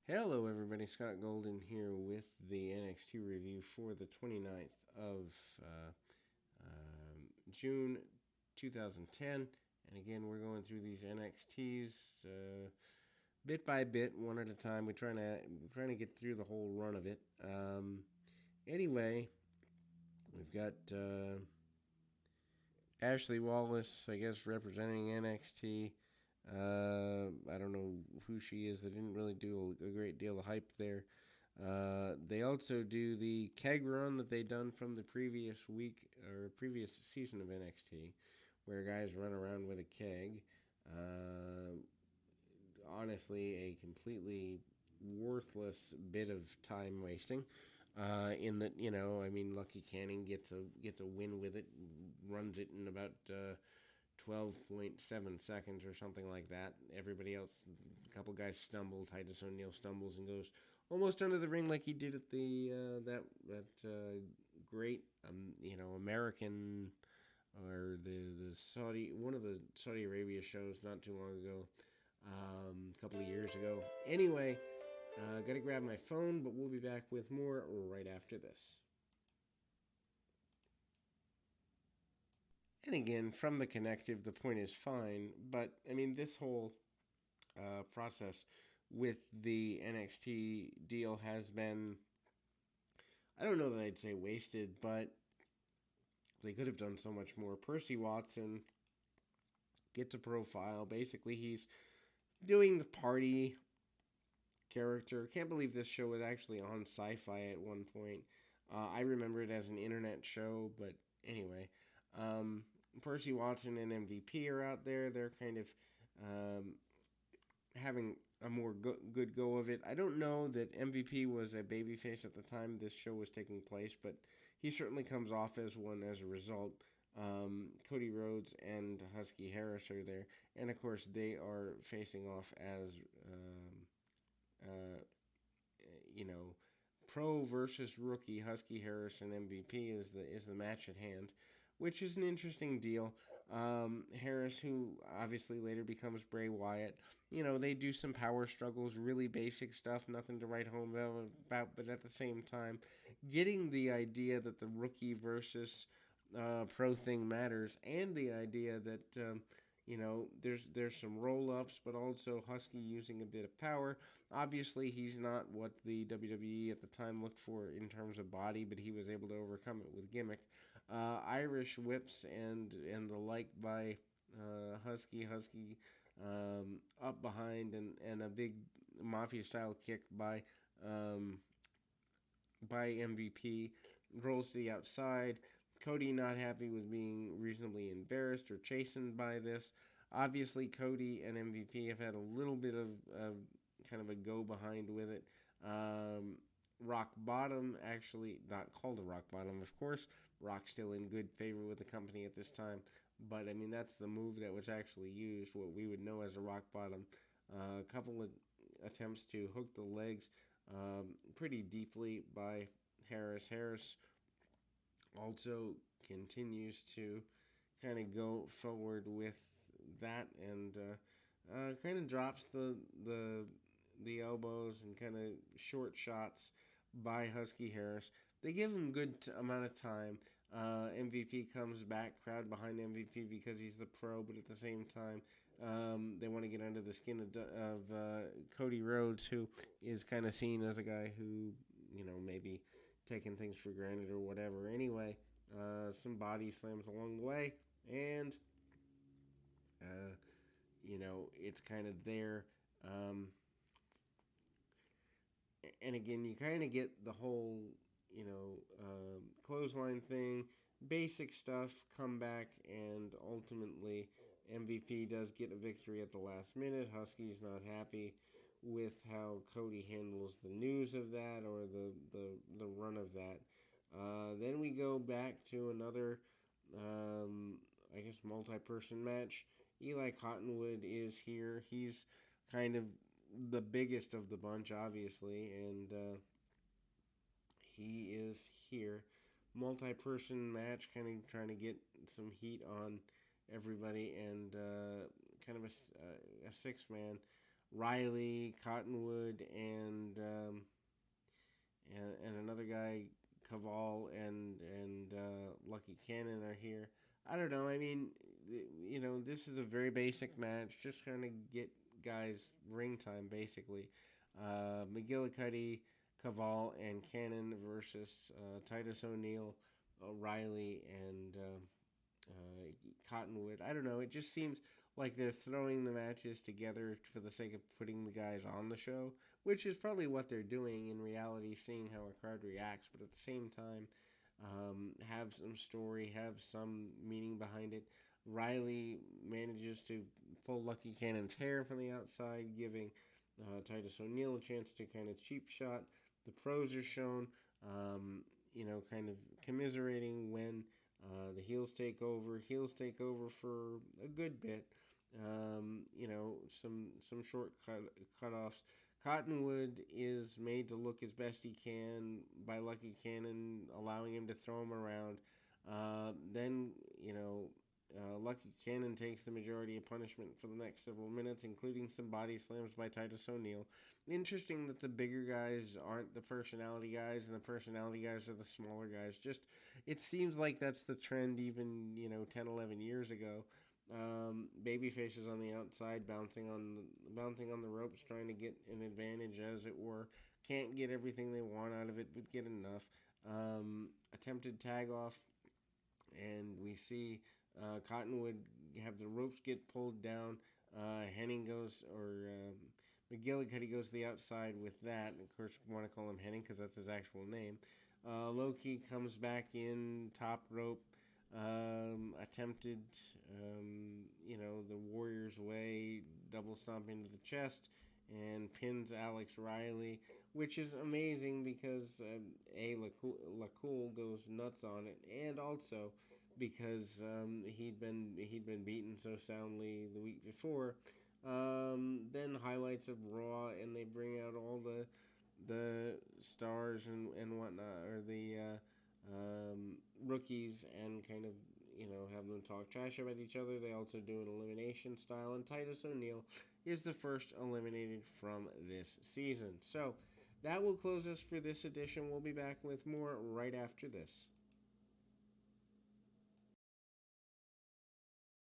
Hello, everybody. Scott Golden here with the NXT review for the 29th of June 2010. And again, we're going through these NXTs bit by bit, one at a time. We're trying to get through the whole run of it. Anyway, we've got Ashley Wallace, I guess, representing NXT. I don't know who she is. They didn't really do a great deal of hype there. They also do the keg run that they done from the previous week or previous season of NXT, where guys run around with a keg. Uh, Honestly, a completely worthless bit of time wasting. In that, I mean, Lucky Canning gets a win with it, runs it in about 12.7 seconds or something like that. Everybody else, a couple guys stumble. Titus O'Neil stumbles and goes almost under the ring like he did at the that great American or the Saudi, one of the Saudi Arabia shows not too long ago, a couple of years ago. Anyway, gotta grab my phone, but we'll be back with more right after this. And again, from the connective, the point is fine, but I mean, this whole process with the NXT deal has been, I don't know that I'd say wasted, but they could have done so much more. Percy Watson gets a profile. Basically, he's doing the party character. Can't believe this show was actually on Sci-Fi at one point. I remember it as an internet show, but anyway, Percy Watson and MVP are out there. They're kind of um, having a more good go of it. I don't know that MVP was a babyface at the time this show was taking place, but he certainly comes off as one as a result. Cody Rhodes and Husky Harris are there, and of course they are facing off as uh, you know, pro versus rookie. Husky Harris and MVP is the match at hand, which is an interesting deal. Harris, who obviously later becomes Bray Wyatt, they do some power struggles, really basic stuff, nothing to write home about, but at the same time, getting the idea that the rookie versus pro thing matters, and the idea that there's some roll ups, but also Husky using a bit of power. Obviously, he's not what the WWE at the time looked for in terms of body, but he was able to overcome it with gimmick. Irish whips and the like by Husky up behind, and a big mafia style kick by MVP, rolls to the outside. Cody not happy with being reasonably embarrassed or chastened by this. Obviously, Cody and MVP have had a little bit of kind of a go behind with it. Rock Bottom, actually not called a Rock Bottom, of course. Rock's still in good favor with the company at this time, but I mean that's the move that was actually used, what we would know as a Rock Bottom. A couple of attempts to hook the legs pretty deeply by Harris. Harris also continues to kind of go forward with that, and kind of drops the elbows and kind of short shots by Husky Harris. They give him good amount of time. MVP comes back, crowd behind MVP because he's the pro, but at the same time, they want to get under the skin of Cody Rhodes, who is kind of seen as a guy who, maybe taking things for granted or whatever. Anyway, some body slams along the way, and uh, it's kind of there. And again, you kind of get the whole, clothesline thing, basic stuff, comeback, and ultimately MVP does get a victory at the last minute. Husky's not happy with how Cody handles the news of that or the run of that. Then we go back to another, I guess, multi-person match. Eli Cottonwood is here. He's kind of the biggest of the bunch, obviously, and he is here. Multi-person match, kind of trying to get some heat on everybody, and kind of a six-man. Riley, Cottonwood, and and another guy, Caval and Lucky Cannon are here. I don't know. I mean, this is a very basic match. Just trying to get guys ring time, basically. McGillicuddy, Caval, and Cannon versus Titus O'Neil, Riley, and Cottonwood. I don't know. It just seems like they're throwing the matches together for the sake of putting the guys on the show, which is probably what they're doing in reality, seeing how a crowd reacts. But at the same time, have some story, have some meaning behind it. Riley manages to pull Lucky Cannon's hair from the outside, giving Titus O'Neil a chance to kind of cheap shot. The pros are shown, kind of commiserating when the heels take over. Heels take over for a good bit. Some short cutoffs. Cottonwood is made to look as best he can by Lucky Cannon, allowing him to throw him around. Then, Lucky Cannon takes the majority of punishment for the next several minutes, including some body slams by Titus O'Neil. Interesting that the bigger guys aren't the personality guys, and the personality guys are the smaller guys. Just, it seems like that's the trend even, 10, 11 years ago. Babyface is on the outside, bouncing on the ropes, trying to get an advantage, as it were. Can't get everything they want out of it, but get enough. Attempted tag off, and we see Cottonwood have the ropes get pulled down. Henning goes, or McGillicuddy goes to the outside with that. Of course, we want to call him Henning because that's his actual name. Low-Ki comes back in, top rope. Attempted, the Warrior's Way, double stomp into the chest, and pins Alex Riley, which is amazing because LaCool goes nuts on it, and also because he'd been beaten so soundly the week before. Then highlights of Raw, and they bring out all the stars and whatnot, or the rookies, and kind of have them talk trash about each other. They also do an elimination style, and Titus O'Neil is the first eliminated from this season. So that will close us for this edition. We'll be back with more right after this.